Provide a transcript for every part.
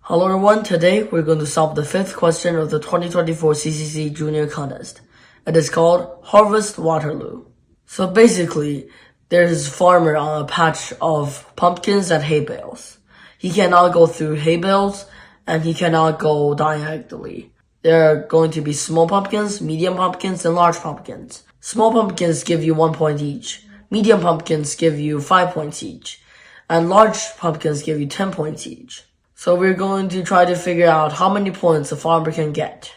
Hello everyone, today we're going to solve the fifth question of the 2024 CCC Junior Contest. It is called Harvest Waterloo. So basically, there's a farmer on a patch of pumpkins and hay bales. He cannot go through hay bales and he cannot go diagonally. There are going to be small pumpkins, medium pumpkins, and large pumpkins. Small pumpkins give you 1 point each. Medium pumpkins give you 5 points each. And large pumpkins give you 10 points each. So we're going to try to figure out how many points a farmer can get.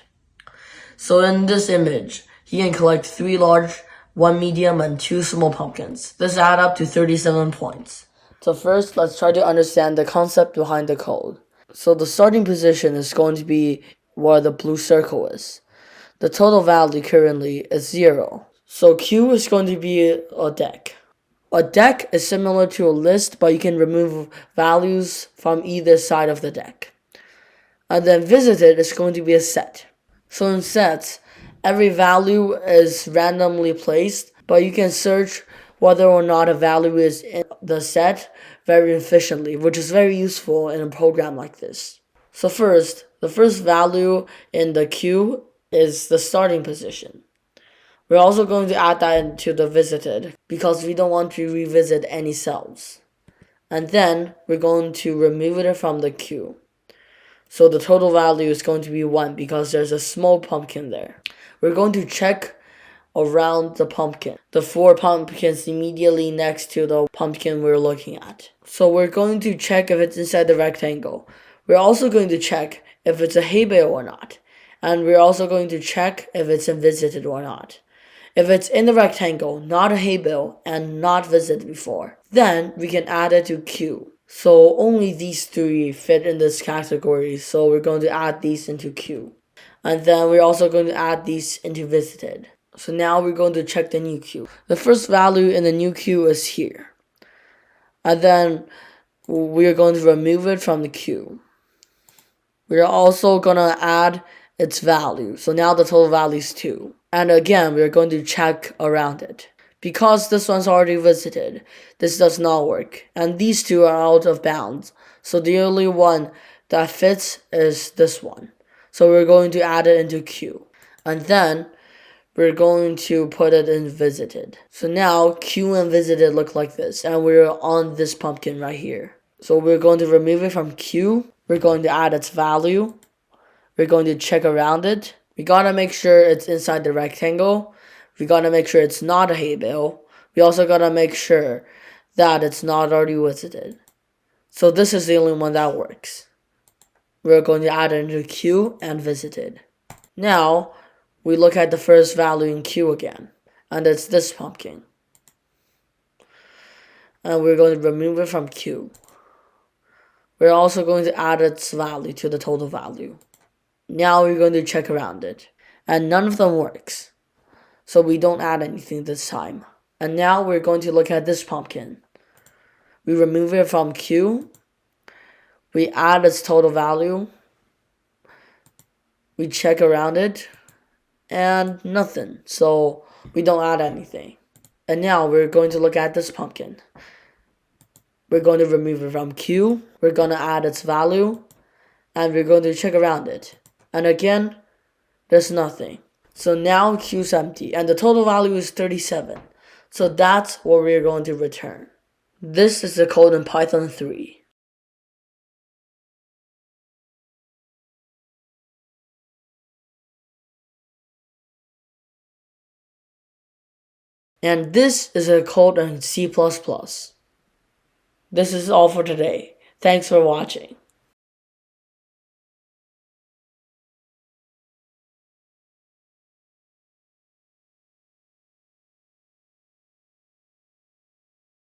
So in this image, he can collect 3 large, 1 medium, and 2 small pumpkins. This adds up to 37 points. So first, let's try to understand the concept behind the code. So the starting position is going to be where the blue circle is. The total value currently is 0. So Q is going to be a deck. A deck is similar to a list, but you can remove values from either side of the deck. And then visited is going to be a set. So in sets, every value is randomly placed, but you can search whether or not a value is in the set very efficiently, which is very useful in a program like this. So first, the first value in the queue is the starting position. We're also going to add that into the visited because we don't want to revisit any cells. And then we're going to remove it from the queue. So the total value is going to be 1 because there's a small pumpkin there. We're going to check around the pumpkin, the 4 pumpkins immediately next to the pumpkin we're looking at. So we're going to check if it's inside the rectangle. We're also going to check if it's a hay bale or not. And we're also going to check if it's visited or not. If it's in the rectangle, not a hay bale, and not visited before, then we can add it to Q. So only these 3 fit in this category, so we're going to add these into Q. And then we're also going to add these into visited. So now we're going to check the new queue. The first value in the new queue is here. And then we're going to remove it from the queue. We're also going to add its value. So now the total value is 2. And again, we're going to check around it. Because this one's already visited, this does not work. And these 2 are out of bounds. So the only one that fits is this one. So we're going to add it into Q. And then we're going to put it in visited. So now Q and visited look like this. And we're on this pumpkin right here. So we're going to remove it from Q. We're going to add its value. We're going to check around it. We gotta make sure it's inside the rectangle. We gotta make sure it's not a hay bale. We also gotta make sure that it's not already visited. So this is the only one that works. We're going to add it into Q and visited. Now, we look at the first value in Q again. And it's this pumpkin. And we're going to remove it from Q. We're also going to add its value to the total value. Now we're going to check around it. And none of them works. So we don't add anything this time. And now we're going to look at this pumpkin. We remove it from Q. We add its total value. We check around it. And nothing. So we don't add anything. And now we're going to look at this pumpkin. We're going to remove it from Q. We're going to add its value. And we're going to check around it. And again, there's nothing. So now Q's empty. And the total value is 37. So that's what we're going to return. This is the code in Python 3. And this is a code in C++. This is all for today. Thanks for watching.